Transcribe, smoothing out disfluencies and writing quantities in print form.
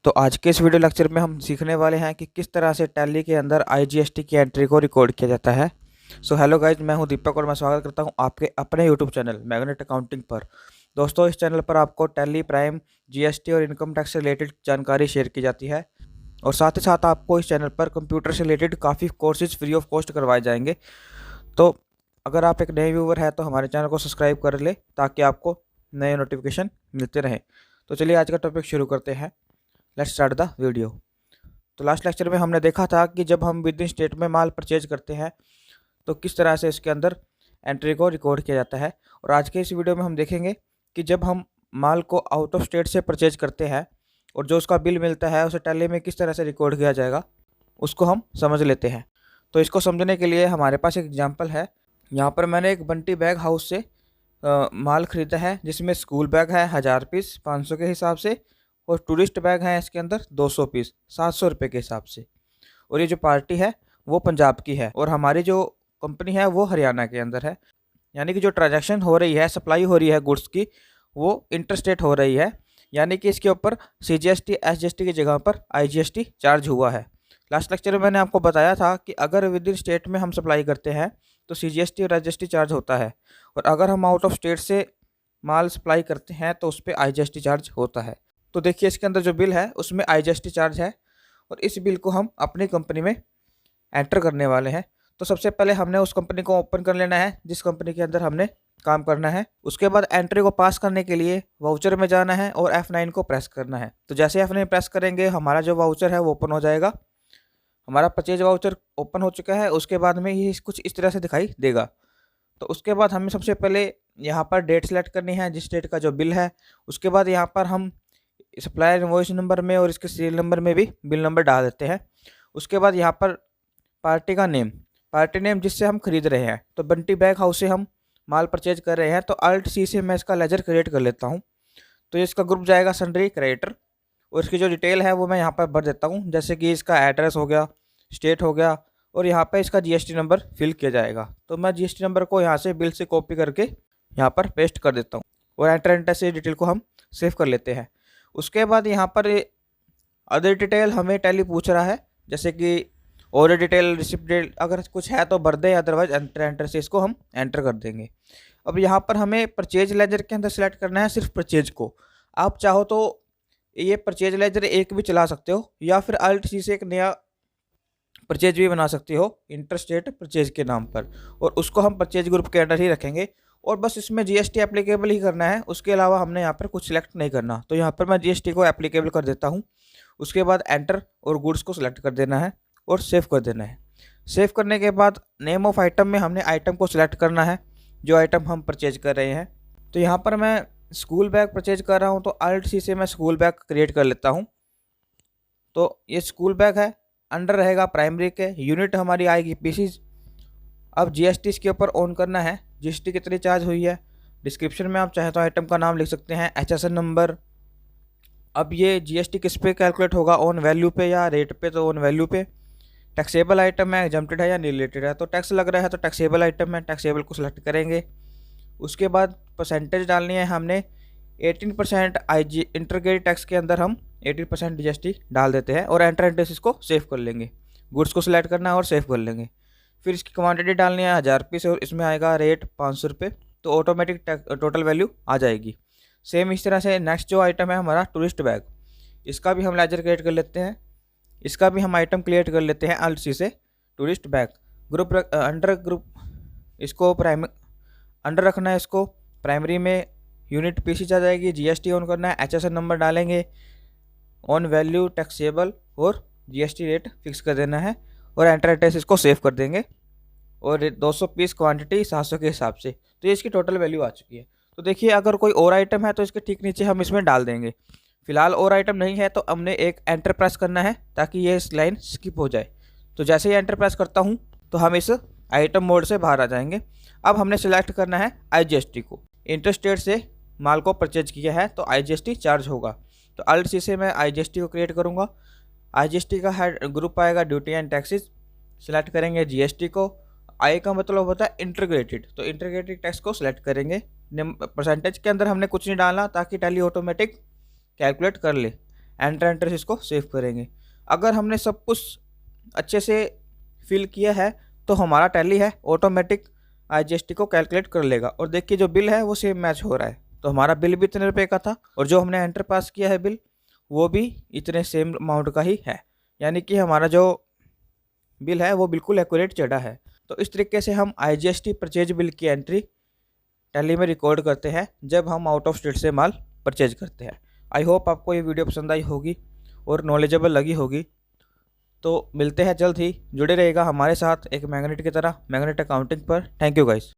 तो आज के इस वीडियो लेक्चर में हम सीखने वाले हैं कि किस तरह से टैली के अंदर आईजीएसटी की एंट्री को रिकॉर्ड किया जाता है। सो हेलो गाइज, मैं हूं दीपक और मैं स्वागत करता हूं आपके अपने यूट्यूब चैनल मैग्नेट अकाउंटिंग पर। दोस्तों, इस चैनल पर आपको टैली, प्राइम, जीएसटी और इनकम टैक्स से रिलेटेड जानकारी शेयर की जाती है और साथ ही साथ आपको इस चैनल पर कंप्यूटर से रिलेटेड काफ़ी कोर्सेज फ्री ऑफ कॉस्ट करवाए जाएंगे। तो अगर आप एक नए व्यूवर हैं तो हमारे चैनल को सब्सक्राइब कर ले ताकि आपको नए नोटिफिकेशन मिलते रहें। तो चलिए आज का टॉपिक शुरू करते हैं। Let's start the video. तो लास्ट लेक्चर में हमने देखा था कि जब हम विद इन स्टेट में माल परचेज करते हैं तो किस तरह से इसके अंदर एंट्री को रिकॉर्ड किया जाता है। और आज के इस वीडियो में हम देखेंगे कि जब हम माल को आउट ऑफ स्टेट से परचेज करते हैं और जो उसका बिल मिलता है उसे टैली में किस तरह से रिकॉर्ड किया जाएगा उसको हम समझ लेते हैं। तो इसको समझने के लिए हमारे पास एक एग्जाम्पल है। यहाँ पर मैंने एक बंटी बैग हाउस से माल ख़रीदा है जिसमें स्कूल बैग है 1000 पीस 500 के हिसाब से और टूरिस्ट बैग हैं इसके अंदर 200 पीस 700 रुपये के हिसाब से। और ये जो पार्टी है वो पंजाब की है और हमारी जो कंपनी है वो हरियाणा के अंदर है। यानी कि जो ट्रांजैक्शन हो रही है, सप्लाई हो रही है गुड्स की, वो इंटरस्टेट हो रही है। यानी कि इसके ऊपर सीजीएसटी एसजीएसटी की जगह पर आईजीएसटी चार्ज हुआ है। लास्ट लेक्चर में मैंने आपको बताया था कि अगर विद इन स्टेट में हम सप्लाई करते हैं तो सीजीएसटी और एसजीएसटी चार्ज होता है और अगर हम आउट ऑफ स्टेट से माल सप्लाई करते हैं तो उस पर आईजीएसटी चार्ज होता है। तो देखिए इसके अंदर जो बिल है उसमें आईजीएसटी चार्ज है और इस बिल को हम अपनी कंपनी में एंटर करने वाले हैं। तो सबसे पहले हमने उस कंपनी को ओपन कर लेना है जिस कंपनी के अंदर हमने काम करना है। उसके बाद एंट्री को पास करने के लिए वाउचर में जाना है और F9 को प्रेस करना है। तो जैसे F9 प्रेस करेंगे हमारा जो वाउचर है वो ओपन हो जाएगा। हमारा परचेज वाउचर ओपन हो चुका है। उसके बाद में ये कुछ इस तरह से दिखाई देगा। तो उसके बाद हमें सबसे पहले यहाँ पर डेट सेलेक्ट करनी है जिस डेट का जो बिल है। उसके बाद यहाँ पर हम सप्लायर इनवॉइस नंबर में और इसके सीरियल नंबर में भी बिल नंबर डाल देते हैं। उसके बाद यहाँ पर पार्टी का नेम, पार्टी नेम जिससे हम खरीद रहे हैं। तो बंटी बैग हाउस से हम माल परचेज कर रहे हैं तो Alt C से मैं इसका लेजर क्रिएट कर लेता हूँ। तो इसका ग्रुप जाएगा सन्ड्री क्रेडिटर और इसकी जो डिटेल है वो मैं यहाँ पर भर देता हूँ, जैसे कि इसका एड्रेस हो गया, स्टेट हो गया और यहाँ पर इसका जीएसटी नंबर फिल किया जाएगा। तो मैं जीएसटी नंबर को यहाँ से बिल से कॉपी करके यहाँ पर पेस्ट कर देता हूँ और एंटर से डिटेल को हम सेव कर लेते हैं। उसके बाद यहाँ पर अदर डिटेल हमें टैली पूछ रहा है, जैसे कि ऑर्डर डिटेल, रिसिप्ट डिटेल अगर कुछ है तो भर दें, अदरवाइज एंटर से इसको हम एंटर कर देंगे। अब यहाँ पर हमें परचेज लेजर के अंदर सेलेक्ट करना है सिर्फ परचेज को। आप चाहो तो ये परचेज लेजर एक भी चला सकते हो या फिर Alt C से एक नया परचेज भी बना सकते हो इंटरस्टेट परचेज के नाम पर और उसको हम परचेज ग्रुप के अंडर ही रखेंगे और बस इसमें जीएसटी एप्लीकेबल ही करना है। उसके अलावा हमने यहाँ पर कुछ सिलेक्ट नहीं करना। तो यहाँ पर मैं जीएसटी को एप्लीकेबल कर देता हूँ। उसके बाद एंटर और गुड्स को सिलेक्ट कर देना है और सेव कर देना है। सेव करने के बाद नेम ऑफ आइटम में हमने आइटम को सिलेक्ट करना है जो आइटम हम परचेज कर रहे हैं। तो यहाँ पर मैं स्कूल बैग परचेज कर रहा हूँ तो Alt C से मैं स्कूल बैग क्रिएट कर लेता हूँ। तो ये स्कूल बैग है, अंडर रहेगा प्राइमरी के, यूनिट हमारी आएगी पीसीज। अब जीएसटी इसके ऊपर ऑन करना है, जीएसटी कितनी चार्ज हुई है। डिस्क्रिप्शन में आप चाहे तो आइटम का नाम लिख सकते हैं, HSN नंबर। अब ये जीएसटी किस पे कैलकुलेट होगा, ऑन वैल्यू पे या रेट पे? तो ऑन वैल्यू पे। टैक्सेबल आइटम है, एग्जम्प्टेड है या रिलेटेड है? तो टैक्स लग रहा है तो टैक्सेबल आइटम है, टैक्सेबल को सिलेक्ट करेंगे। उसके बाद परसेंटेज डालनी है हमने 18% IG इंटरगेट टैक्स के अंदर हम 18% जीएसटी डाल देते हैं और एंटर इसको सेव कर लेंगे। गुड्स को सिलेक्ट करना है और सेव कर लेंगे। फिर इसकी क्वांटिटी डालनी है 1000 पीस और इसमें आएगा रेट 500 रुपये। तो ऑटोमेटिक टोटल वैल्यू आ जाएगी। सेम इस तरह से नेक्स्ट जो आइटम है हमारा टूरिस्ट बैग, इसका भी हम लेजर क्रिएट कर लेते हैं। इसका भी हम आइटम क्रिएट कर लेते हैं Alt C से, tourist bag. Group under group इसको अंडर रखना है, इसको प्राइमरी में यूनिट पीसी आ जाएगी। जीएसटी ऑन करना है, HSN नंबर डालेंगे, ऑन वैल्यू, टैक्सेबल और जीएसटी रेट फिक्स कर देना है और एंटर इसको सेव कर देंगे। और 200 पीस क्वांटिटी 700 के हिसाब से। तो ये इसकी टोटल वैल्यू आ चुकी है। तो देखिए अगर कोई और आइटम है तो इसके ठीक नीचे हम इसमें डाल देंगे। फिलहाल और आइटम नहीं है तो हमने एक एंटर प्रेस करना है ताकि ये इस लाइन स्किप हो जाए। तो जैसे ही एंटर प्रेस करता हूँ तो हम इस आइटम मोड से बाहर आ जाएंगे। अब हमने सेलेक्ट करना है आईजीएसटी को। इंटरस्टेट से माल को परचेज किया है तो आईजीएसटी चार्ज होगा। तो Alt C से मैं आईजीएसटी को क्रिएट करूँगा। आईजीएसटी का हेड ग्रुप आएगा ड्यूटी एंड टैक्सेस। सिलेक्ट करेंगे जीएसटी को। आई का मतलब होता है इंटीग्रेटेड, तो इंटीग्रेटेड टैक्स को सिलेक्ट करेंगे। परसेंटेज के अंदर हमने कुछ नहीं डालना ताकि टैली ऑटोमेटिक कैलकुलेट कर ले। एंटर से इसको सेव करेंगे। अगर हमने सब कुछ अच्छे से फिल किया है तो हमारा टैली है ऑटोमेटिक आईजीएसटी को कैलकुलेट कर लेगा। और देखिए जो बिल है वो सेम मैच हो रहा है, तो हमारा बिल भी इतने रुपए का था और जो हमने एंटर पास किया है बिल वो भी इतने सेम अमाउंट का ही है, यानी कि हमारा जो बिल है वो बिल्कुल एक्यूरेट चढ़ा है। तो इस तरीके से हम आईजीएसटी परचेज बिल की एंट्री टैली में रिकॉर्ड करते हैं जब हम आउट ऑफ स्टेट से माल परचेज करते हैं। आई होप आपको ये वीडियो पसंद आई होगी और नॉलेजेबल लगी होगी। तो मिलते हैं जल्द ही, जुड़े रहेगा हमारे साथ एक मैग्नेट की तरह मैग्नेट अकाउंटिंग पर। Thank you guys.